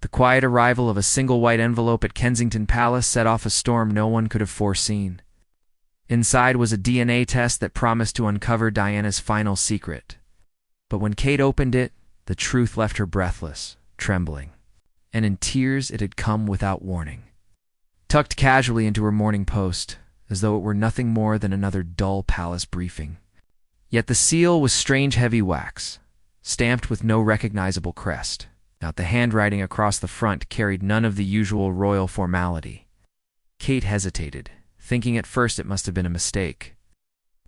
quiet arrival of a single white envelope at Kensington Palace set off a storm no one could have foreseen. Inside was a DNA test that promised to uncover Diana's final secret. But when Kate opened it, the truth left her breathless, trembling. And in tears it had come without warning. Tucked casually into her Morning Post, as though it were nothing more than another dull palace briefing. Yet the seal was strange heavy wax, stamped with no recognizable crest. Now the handwriting across the front carried none of the usual royal formality. Kate hesitated, thinking at first it must have been a mistake.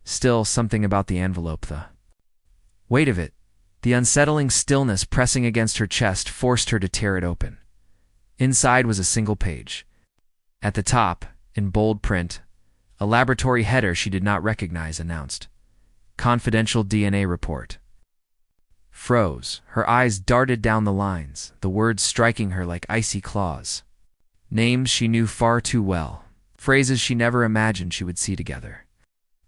Still, something about the envelope, the weight of it, the unsettling stillness pressing against her chest forced her to tear it open. Inside was a single page. At the top, in bold print, a laboratory header she did not recognize announced, "Confidential DNA report." Froze, her eyes darted down the lines, the words striking her like icy claws. Names she knew far too well, phrases she never imagined she would see together.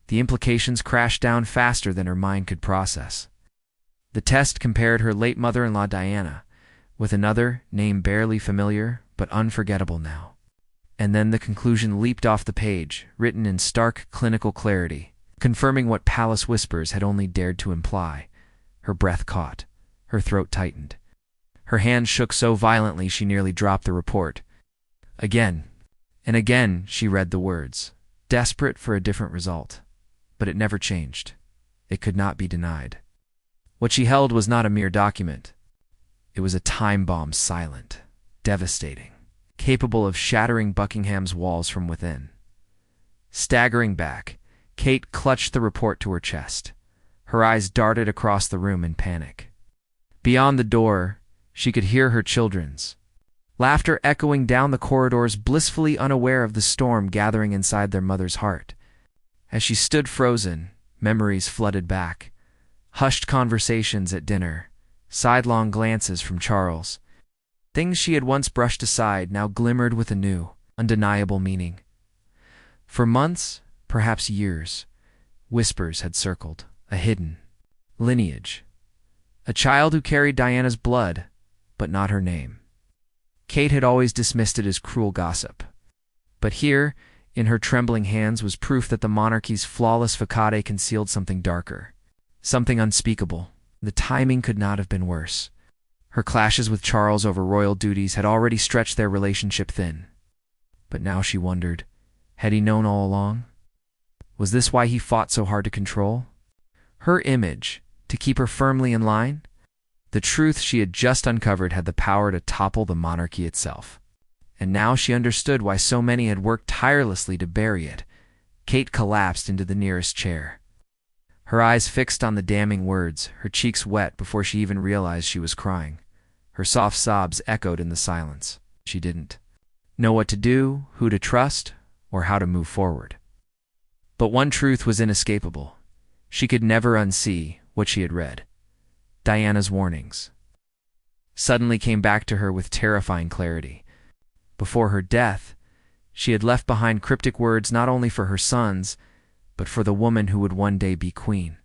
The implications crashed down faster than her mind could process. The test compared her late mother-in-law Diana with another, name barely familiar, but unforgettable now. And then the conclusion leaped off the page, written in stark clinical clarity, confirming what palace whispers had only dared to imply. Her breath caught. Her throat tightened. Her hand shook so violently she nearly dropped the report. Again and again she read the words, desperate for a different result. But it never changed. It could not be denied. What she held was not a mere document. It was a time bomb, silent, devastating, capable of shattering Buckingham's walls from within. Staggering back, Kate clutched the report to her chest. Her eyes darted across the room in panic. Beyond the door, she could hear her children's laughter echoing down the corridors, blissfully unaware of the storm gathering inside their mother's heart. As she stood frozen, memories flooded back. Hushed conversations at dinner, sidelong glances from Charles. Things she had once brushed aside now glimmered with a new, undeniable meaning. For months, perhaps years, whispers had circled, a hidden lineage. A child who carried Diana's blood, but not her name. Kate had always dismissed it as cruel gossip. But here, in her trembling hands, was proof that the monarchy's flawless facade concealed something darker. Something unspeakable. The timing could not have been worse. Her clashes with Charles over royal duties had already stretched their relationship thin. But now she wondered, had he known all along? Was this why he fought so hard to control her image, to keep her firmly in line? The truth she had just uncovered had the power to topple the monarchy itself. And now she understood why so many had worked tirelessly to bury it. Kate collapsed into the nearest chair. Her eyes fixed on the damning words, her cheeks wet before she even realized she was crying. Her soft sobs echoed in the silence. She didn't know what to do, who to trust, or how to move forward. But one truth was inescapable. She could never unsee what she had read. Diana's warnings suddenly came back to her with terrifying clarity. Before her death, she had left behind cryptic words not only for her sons, but for the woman who would one day be queen.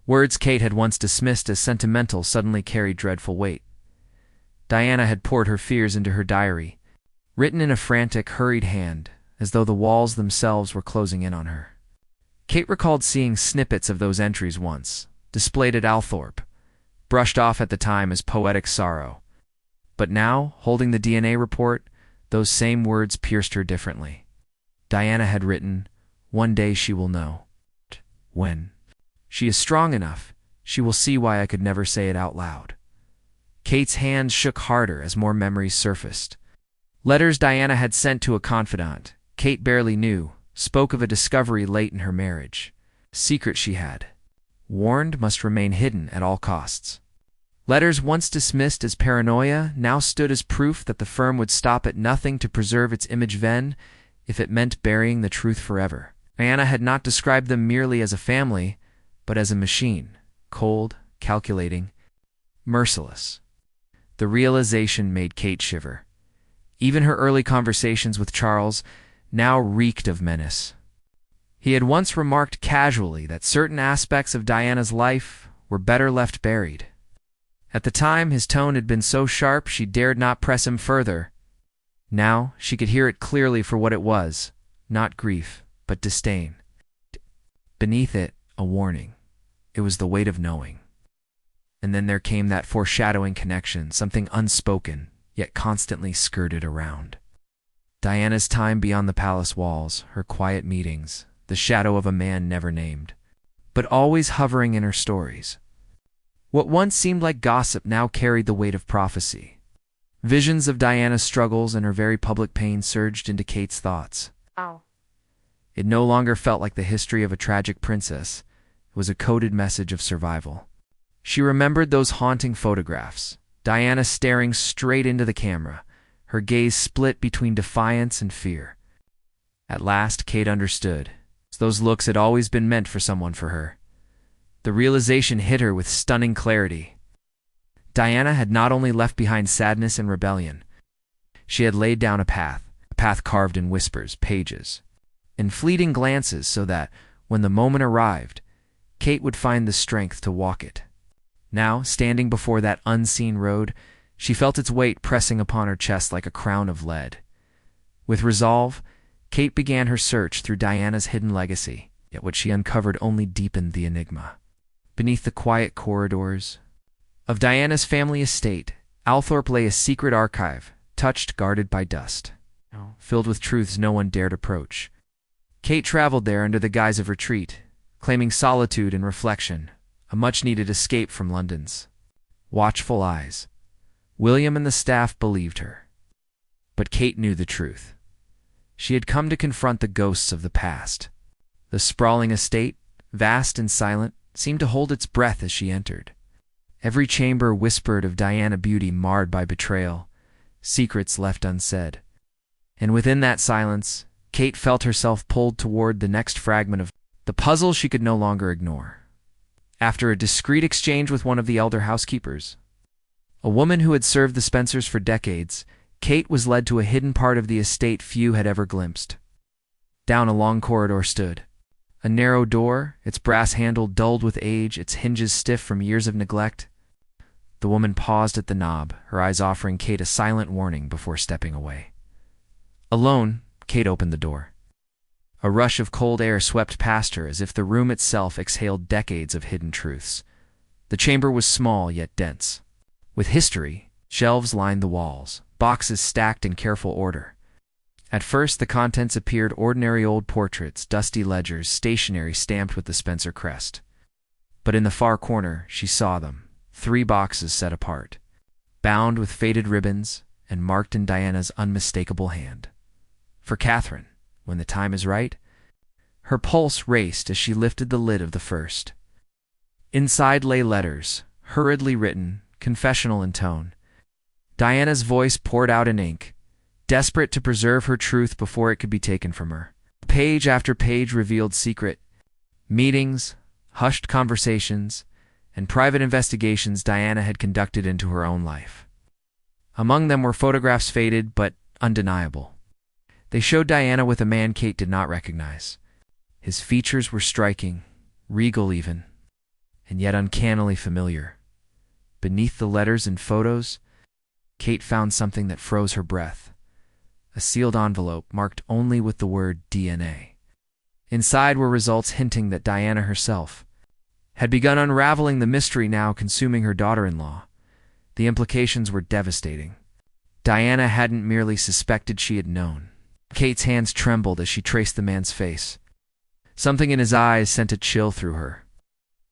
Words Kate had once dismissed as sentimental suddenly carried dreadful weight. Diana had poured her fears into her diary, written in a frantic, hurried hand, as though the walls themselves were closing in on her. Kate recalled seeing snippets of those entries once, displayed at Althorpe, brushed off at the time as poetic sorrow. But now, holding the DNA report, those same words pierced her differently. Diana had written, "One day she will know. When she is strong enough, she will see why I could never say it out loud." Kate's hands shook harder as more memories surfaced. Letters Diana had sent to a confidant, Kate barely knew, spoke of a discovery late in her marriage. A secret she had, warned, must remain hidden at all costs. Letters once dismissed as paranoia now stood as proof that the firm would stop at nothing to preserve its image then, if it meant burying the truth forever. Diana had not described them merely as a family, but as a machine, cold, calculating, merciless. The realization made Kate shiver. Even her early conversations with Charles now reeked of menace. He had once remarked casually that certain aspects of Diana's life were better left buried. At the time, his tone had been so sharp she dared not press him further. Now she could hear it clearly for what it was, not grief, but disdain. Beneath it, a warning. It was the weight of knowing. And then there came that foreshadowing connection, something unspoken, yet constantly skirted around. Diana's time beyond the palace walls, her quiet meetings, the shadow of a man never named, but always hovering in her stories. What once seemed like gossip now carried the weight of prophecy. Visions of Diana's struggles and her very public pain surged into Kate's thoughts. Ow. It no longer felt like the history of a tragic princess. It was a coded message of survival. She remembered those haunting photographs, Diana staring straight into the camera, her gaze split between defiance and fear. At last, Kate understood. Those looks had always been meant for someone for her. The realization hit her with stunning clarity. Diana had not only left behind sadness and rebellion. She had laid down a path carved in whispers, pages, and fleeting glances so that, when the moment arrived, Kate would find the strength to walk it. Now, standing before that unseen road, she felt its weight pressing upon her chest like a crown of lead. With resolve, Kate began her search through Diana's hidden legacy, yet what she uncovered only deepened the enigma. Beneath the quiet corridors of Diana's family estate, Althorpe lay a secret archive, touched, guarded by dust, filled with truths no one dared approach. Kate traveled there under the guise of retreat, claiming solitude and reflection, a much-needed escape from London's watchful eyes. William and the staff believed her. But Kate knew the truth. She had come to confront the ghosts of the past. The sprawling estate, vast and silent, seemed to hold its breath as she entered. Every chamber whispered of Diana beauty marred by betrayal, secrets left unsaid. And within that silence, Kate felt herself pulled toward the next fragment of the puzzle she could no longer ignore. After a discreet exchange with one of the elder housekeepers, a woman who had served the Spencers for decades, Kate was led to a hidden part of the estate few had ever glimpsed. Down a long corridor stood a narrow door, its brass handle dulled with age, its hinges stiff from years of neglect. The woman paused at the knob, her eyes offering Kate a silent warning before stepping away. Alone, Kate opened the door. A rush of cold air swept past her as if the room itself exhaled decades of hidden truths. The chamber was small yet dense. With history, shelves lined the walls, boxes stacked in careful order. At first, the contents appeared ordinary old portraits, dusty ledgers, stationery stamped with the Spencer crest. But in the far corner, she saw them, 3 boxes set apart, bound with faded ribbons and marked in Diana's unmistakable hand. For Catherine, when the time is right. Her pulse raced as she lifted the lid of the first. Inside lay letters, hurriedly written, confessional in tone. Diana's voice poured out in ink, desperate to preserve her truth before it could be taken from her. Page after page revealed secret meetings, hushed conversations, and private investigations Diana had conducted into her own life. Among them were photographs faded but undeniable. They showed Diana with a man Kate did not recognize. His features were striking, regal even, and yet uncannily familiar. Beneath the letters and photos, Kate found something that froze her breath. A sealed envelope marked only with the word DNA. Inside were results hinting that Diana herself had begun unraveling the mystery now consuming her daughter-in-law. The implications were devastating. Diana hadn't merely suspected, she had known. Kate's hands trembled as she traced the man's face. Something in his eyes sent a chill through her.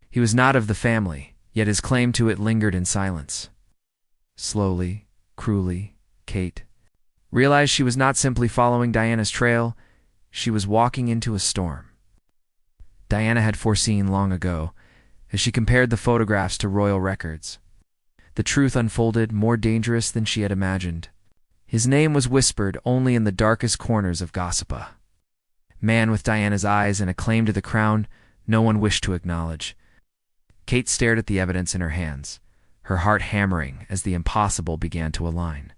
He was not of the family, yet his claim to it lingered in silence. Slowly, cruelly, Kate realized she was not simply following Diana's trail, she was walking into a storm. Diana had foreseen long ago, as she compared the photographs to royal records. The truth unfolded, more dangerous than she had imagined. His name was whispered only in the darkest corners of Gossipa. Man with Diana's eyes and a claim to the crown no one wished to acknowledge. Kate stared at the evidence in her hands, her heart hammering as the impossible began to align.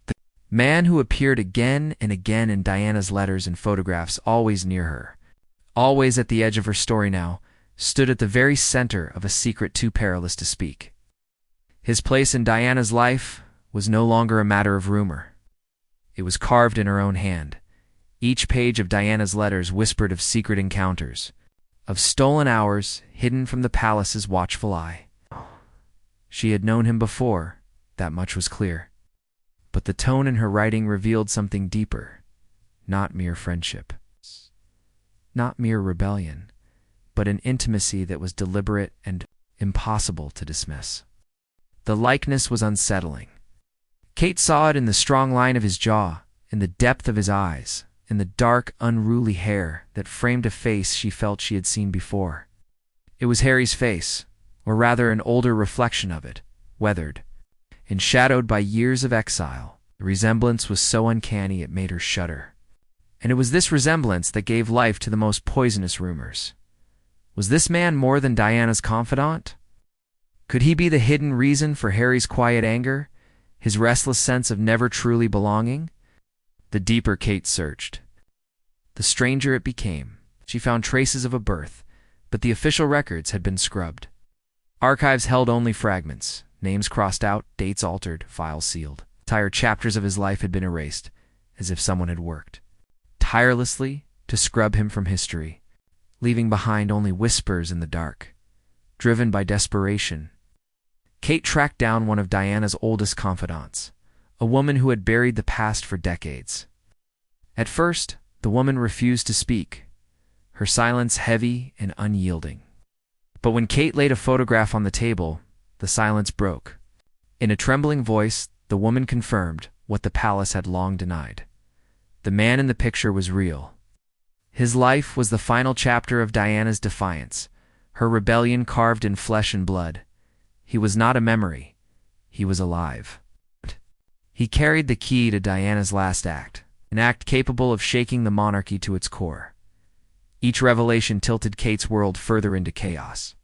The man who appeared again and again in Diana's letters and photographs, always near her, always at the edge of her story now, stood at the very center of a secret too perilous to speak. His place in Diana's life was no longer a matter of rumor. It was carved in her own hand. Each page of Diana's letters whispered of secret encounters, of stolen hours hidden from the palace's watchful eye. She had known him before, that much was clear. But the tone in her writing revealed something deeper, not mere friendship, not mere rebellion, but an intimacy that was deliberate and impossible to dismiss. The likeness was unsettling. Kate saw it in the strong line of his jaw, in the depth of his eyes, in the dark, unruly hair that framed a face she felt she had seen before. It was Harry's face, or rather an older reflection of it, weathered, enshadowed by years of exile. The resemblance was so uncanny it made her shudder. And it was this resemblance that gave life to the most poisonous rumors. Was this man more than Diana's confidant? Could he be the hidden reason for Harry's quiet anger, his restless sense of never truly belonging? The deeper Kate searched, the stranger it became. She found traces of a birth, but the official records had been scrubbed. Archives held only fragments, names crossed out, dates altered, files sealed. Entire chapters of his life had been erased, as if someone had worked tirelessly to scrub him from history, leaving behind only whispers in the dark. Driven by desperation, Kate tracked down one of Diana's oldest confidants, a woman who had buried the past for decades. At first, the woman refused to speak, her silence heavy and unyielding. But when Kate laid a photograph on the table, the silence broke. In a trembling voice, the woman confirmed what the palace had long denied. The man in the picture was real. His life was the final chapter of Diana's defiance, her rebellion carved in flesh and blood. He was not a memory. He was alive. He carried the key to Diana's last act, an act capable of shaking the monarchy to its core. Each revelation tilted Kate's world further into chaos.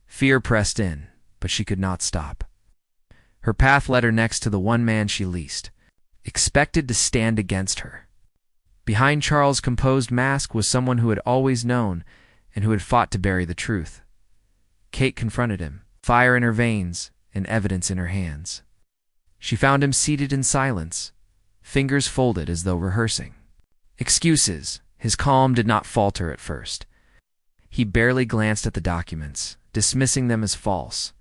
Fear pressed in, but she could not stop. Her path led her next to the one man she least expected to stand against her. Behind Charles' composed mask was someone who had always known and who had fought to bury the truth. Kate confronted him, fire in her veins and evidence in her hands. She found him seated in silence, fingers folded as though rehearsing. Excuses. His calm did not falter at first. He barely glanced at the documents, dismissing them as false,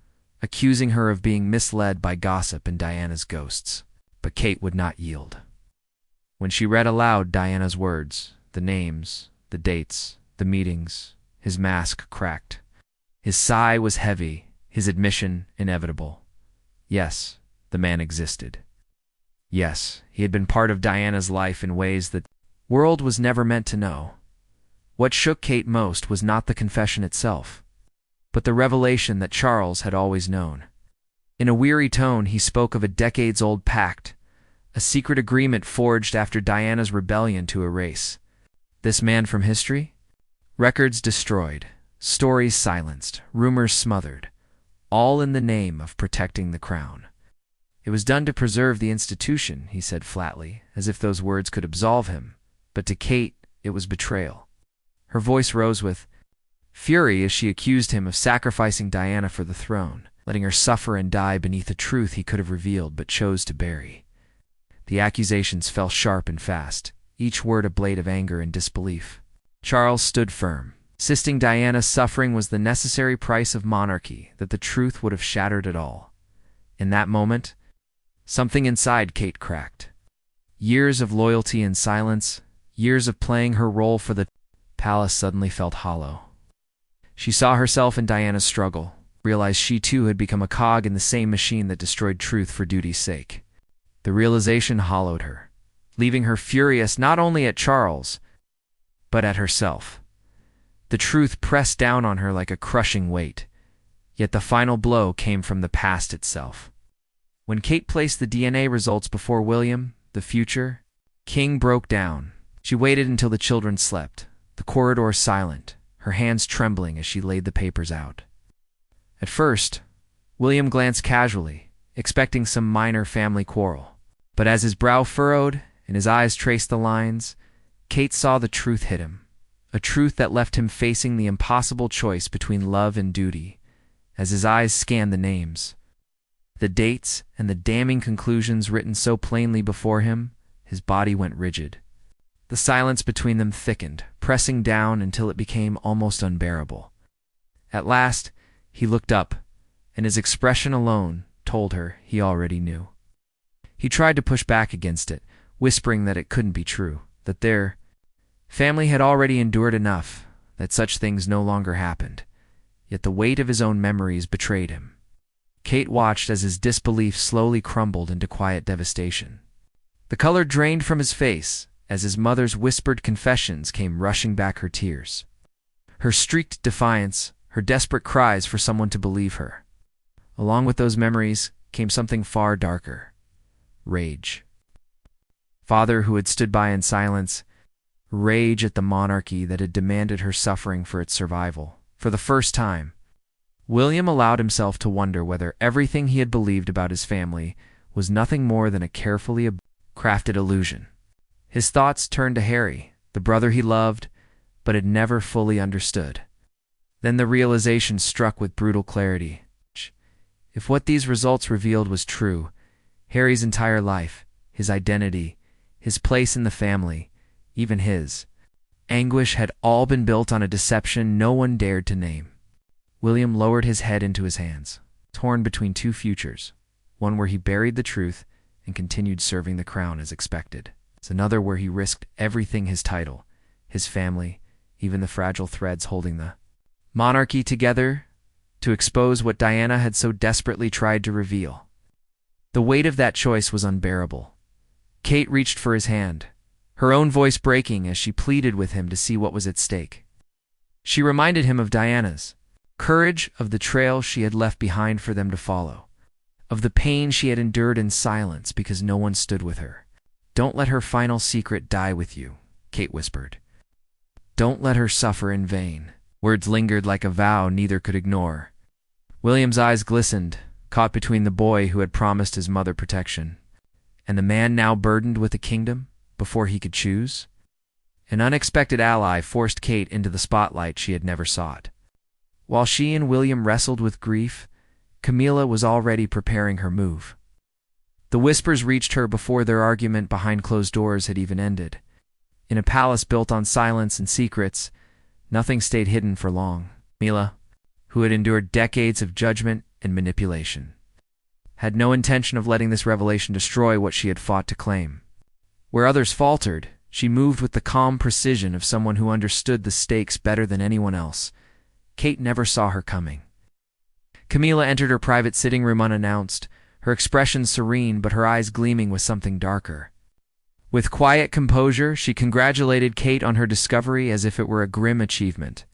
accusing her of being misled by gossip and Diana's ghosts. But Kate would not yield. When she read aloud Diana's words, the names, the dates, the meetings, his mask cracked. His sigh was heavy, his admission inevitable. Yes, the man existed. Yes, he had been part of Diana's life in ways that the world was never meant to know. What shook Kate most was not the confession itself, but the revelation that Charles had always known. In a weary tone, he spoke of a decades-old pact, a secret agreement forged after Diana's rebellion to erase this man from history. Records destroyed, stories silenced, rumors smothered, all in the name of protecting the crown. It was done to preserve the institution, he said flatly, as if those words could absolve him. But to Kate, it was betrayal. Her voice rose with fury as she accused him of sacrificing Diana for the throne, letting her suffer and die beneath a truth he could have revealed but chose to bury. The accusations fell sharp and fast, each word a blade of anger and disbelief. Charles stood firm, insisting Diana's suffering was the necessary price of monarchy, that the truth would have shattered it all. In that moment, something inside Kate cracked. Years of loyalty and silence, years of playing her role for the palace suddenly felt hollow. She saw herself in Diana's struggle, realized she too had become a cog in the same machine that destroyed truth for duty's sake. The realization hollowed her, leaving her furious not only at Charles, but at herself. The truth pressed down on her like a crushing weight, yet the final blow came from the past itself. When Kate placed the DNA results before William, the future king, broke down. She waited until the children slept, the corridor silent, her hands trembling as she laid the papers out. At first, William glanced casually, expecting some minor family quarrel. But as his brow furrowed and his eyes traced the lines, Kate saw the truth hit him, a truth that left him facing the impossible choice between love and duty. As his eyes scanned the names, The dates and the damning conclusions written so plainly before him, his body went rigid. The silence between them thickened, pressing down until it became almost unbearable. At last, he looked up, and his expression alone told her he already knew. He tried to push back against it, whispering that it couldn't be true, that their family had already endured enough, that such things no longer happened. Yet the weight of his own memories betrayed him. Kate watched as his disbelief slowly crumbled into quiet devastation. The color drained from his face as his mother's whispered confessions came rushing back her tears. Her streaked defiance, her desperate cries for someone to believe her. Along with those memories came something far darker. Rage. Father who had stood by in silence, rage at the monarchy that had demanded her suffering for its survival. For the first time, William allowed himself to wonder whether everything he had believed about his family was nothing more than a carefully crafted illusion. His thoughts turned to Harry, the brother he loved, but had never fully understood. Then the realization struck with brutal clarity. If what these results revealed was true, Harry's entire life, his identity, his place in the family, even his anguish had all been built on a deception no one dared to name. William lowered his head into his hands, torn between two futures, one where he buried the truth and continued serving the crown as expected, another where he risked everything: his title, his family, even the fragile threads holding the monarchy together, to expose what Diana had so desperately tried to reveal. The weight of that choice was unbearable. Kate reached for his hand, her own voice breaking as she pleaded with him to see what was at stake. She reminded him of Diana's courage, of the trail she had left behind for them to follow, of the pain she had endured in silence because no one stood with her. "Don't let her final secret die with you," Kate whispered. "Don't let her suffer in vain." Words lingered like a vow neither could ignore. William's eyes glistened, caught between the boy who had promised his mother protection, and the man now burdened with a kingdom before he could choose. An unexpected ally forced Kate into the spotlight she had never sought. While she and William wrestled with grief, Camilla was already preparing her move. The whispers reached her before their argument behind closed doors had even ended. In a palace built on silence and secrets, nothing stayed hidden for long. Camilla, who had endured decades of judgment and manipulation, had no intention of letting this revelation destroy what she had fought to claim. Where others faltered, she moved with the calm precision of someone who understood the stakes better than anyone else. Kate never saw her coming. Camilla entered her private sitting room unannounced, her expression serene but her eyes gleaming with something darker. With quiet composure, she congratulated Kate on her discovery as if it were a grim achievement.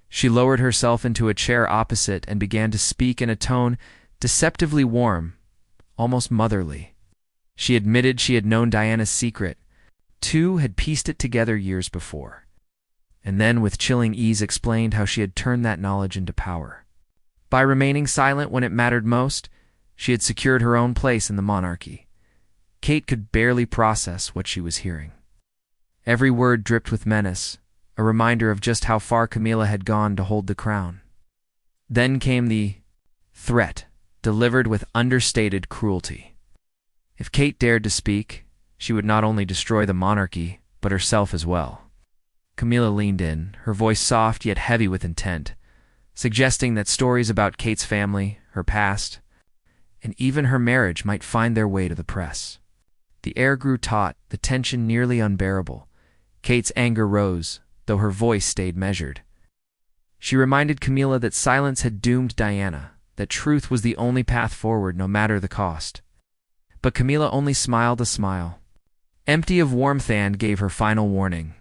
She lowered herself into a chair opposite and began to speak in a tone deceptively warm, almost motherly. She admitted she had known Diana's secret, too, had pieced it together years before, and then with chilling ease explained how she had turned that knowledge into power. By remaining silent when it mattered most, she had secured her own place in the monarchy. Kate could barely process what she was hearing. Every word dripped with menace, a reminder of just how far Camilla had gone to hold the crown. Then came the threat, delivered with understated cruelty. If Kate dared to speak, she would not only destroy the monarchy, but herself as well. Camilla leaned in, her voice soft yet heavy with intent, suggesting that stories about Kate's family, her past, and even her marriage might find their way to the press. The air grew taut, the tension nearly unbearable. Kate's anger rose, though her voice stayed measured. She reminded Camilla that silence had doomed Diana, that truth was the only path forward no matter the cost. But Camilla only smiled a smile, empty of warmth, and gave her final warning.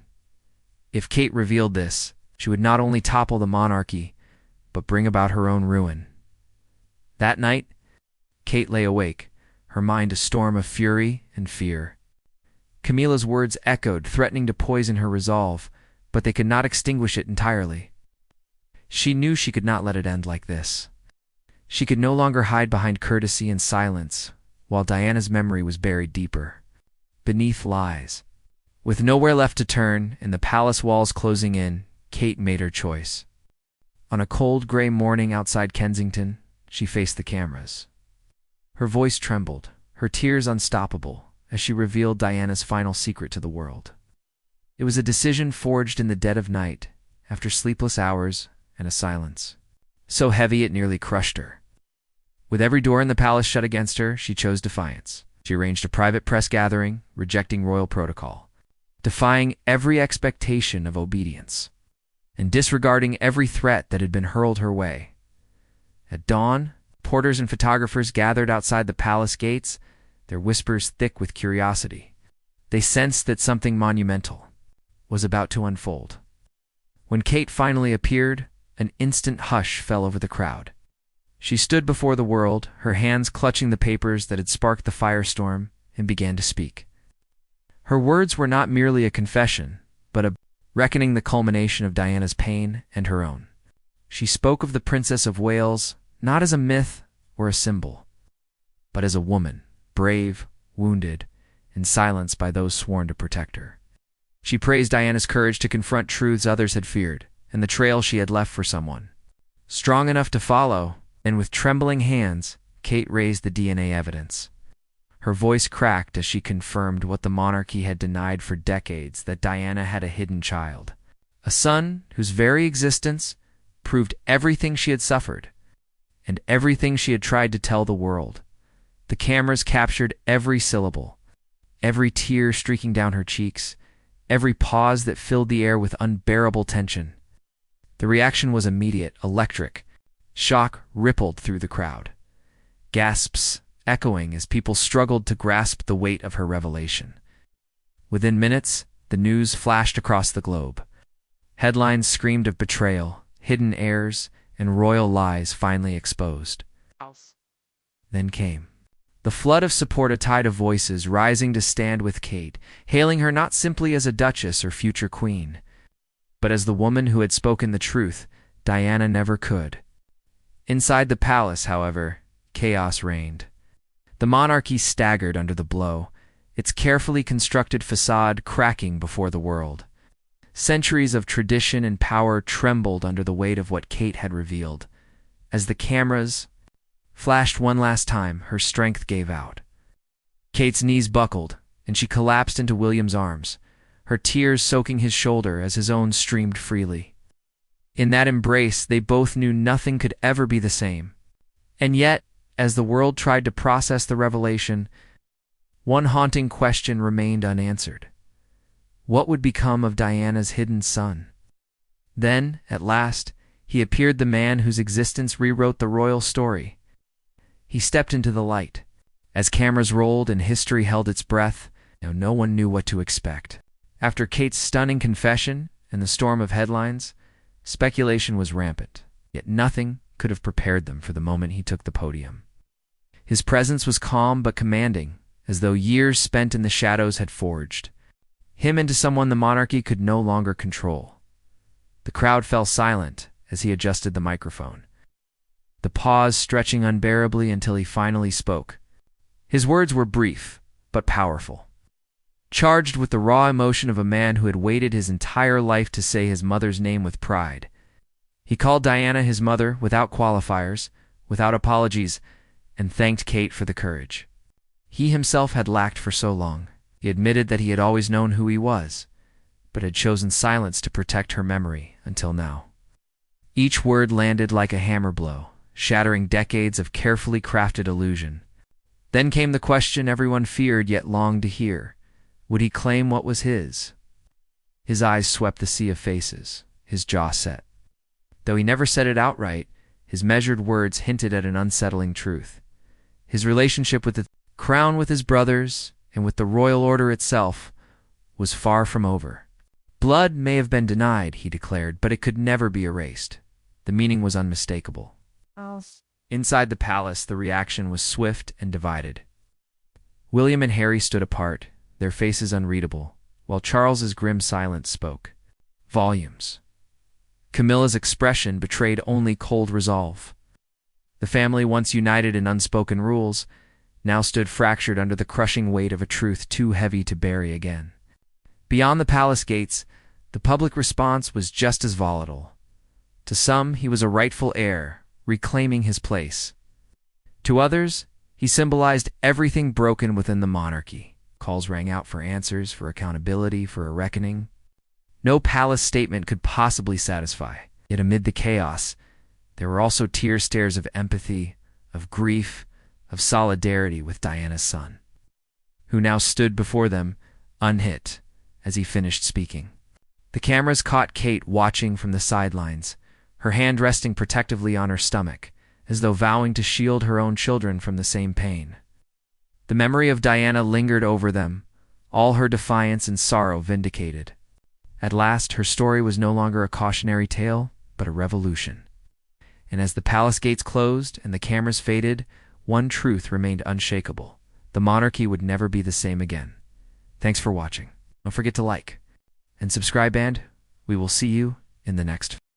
If Kate revealed this, she would not only topple the monarchy, but bring about her own ruin. That night, Kate lay awake, her mind a storm of fury and fear. Camilla's words echoed, threatening to poison her resolve, but they could not extinguish it entirely. She knew she could not let it end like this. She could no longer hide behind courtesy and silence, while Diana's memory was buried deeper, beneath lies. With nowhere left to turn, and the palace walls closing in, Kate made her choice. On a cold, gray morning outside Kensington, she faced the cameras. Her voice trembled, her tears unstoppable, as she revealed Diana's final secret to the world. It was a decision forged in the dead of night, after sleepless hours and a silence so heavy it nearly crushed her. With every door in the palace shut against her, she chose defiance. She arranged a private press gathering, rejecting royal protocol, defying every expectation of obedience, and disregarding every threat that had been hurled her way. At dawn, porters and photographers gathered outside the palace gates, their whispers thick with curiosity. They sensed that something monumental was about to unfold. When Kate finally appeared, an instant hush fell over the crowd. She stood before the world, her hands clutching the papers that had sparked the firestorm, and began to speak. Her words were not merely a confession, but a reckoning the culmination of Diana's pain and her own. She spoke of the Princess of Wales not as a myth or a symbol, but as a woman, brave, wounded, and silenced by those sworn to protect her. She praised Diana's courage to confront truths others had feared, and the trail she had left for someone strong enough to follow. And with trembling hands, Kate raised the DNA evidence. Her voice cracked as she confirmed what the monarchy had denied for decades, that Diana had a hidden child, a son whose very existence proved everything she had suffered and everything she had tried to tell the world. The cameras captured every syllable, every tear streaking down her cheeks, every pause that filled the air with unbearable tension. The reaction was immediate, electric. Shock rippled through the crowd, gasps echoing as people struggled to grasp the weight of her revelation. Within minutes, the news flashed across the globe. Headlines screamed of betrayal, hidden heirs, and royal lies finally exposed. Then came the flood of support, a tide of voices rising to stand with Kate, hailing her not simply as a duchess or future queen, but as the woman who had spoken the truth Diana never could. Inside the palace, however, chaos reigned. The monarchy staggered under the blow, its carefully constructed facade cracking before the world. Centuries of tradition and power trembled under the weight of what Kate had revealed. As the cameras flashed one last time, her strength gave out. Kate's knees buckled, and she collapsed into William's arms, her tears soaking his shoulder as his own streamed freely. In that embrace, they both knew nothing could ever be the same. And yet, as the world tried to process the revelation, one haunting question remained unanswered. What would become of Diana's hidden son? Then, at last, he appeared, the man whose existence rewrote the royal story. He stepped into the light. As cameras rolled and history held its breath, now no one knew what to expect. After Kate's stunning confession and the storm of headlines, speculation was rampant, yet nothing could have prepared them for the moment he took the podium. His presence was calm but commanding, as though years spent in the shadows had forged him into someone the monarchy could no longer control. The crowd fell silent as he adjusted the microphone, the pause stretching unbearably until he finally spoke. His words were brief but powerful, charged with the raw emotion of a man who had waited his entire life to say his mother's name with pride. He called Diana his mother without qualifiers, without apologies, and thanked Kate for the courage he himself had lacked for so long. He admitted that he had always known who he was, but had chosen silence to protect her memory until now. Each word landed like a hammer blow, shattering decades of carefully crafted illusion. Then came the question everyone feared yet longed to hear. Would he claim what was his? His eyes swept the sea of faces, his jaw set. Though he never said it outright, his measured words hinted at an unsettling truth. His relationship with the crown, with his brothers, and with the royal order itself was far from over. Blood may have been denied, he declared, but it could never be erased. The meaning was unmistakable. Inside the palace, the reaction was swift and divided. William and Harry stood apart, their faces unreadable, while Charles's grim silence spoke volumes. Camilla's expression betrayed only cold resolve. The family, once united in unspoken rules, now stood fractured under the crushing weight of a truth too heavy to bury again. Beyond the palace gates, the public response was just as volatile. To some, he was a rightful heir, reclaiming his place. To others, He symbolized everything broken within the monarchy. Calls rang out for answers, for accountability, for a reckoning. No palace statement could possibly satisfy. Yet amid the chaos, there were also tear stares of empathy, of grief, of solidarity with Diana's son, who now stood before them, unhit, as he finished speaking. The cameras caught Kate watching from the sidelines, her hand resting protectively on her stomach, as though vowing to shield her own children from the same pain. The memory of Diana lingered over them, all her defiance and sorrow vindicated. At last, her story was no longer a cautionary tale, but a revolution. And as the palace gates closed and the cameras faded, one truth remained unshakable. The monarchy would never be the same again. Thanks for watching. Don't forget to like and subscribe, and we will see you in the next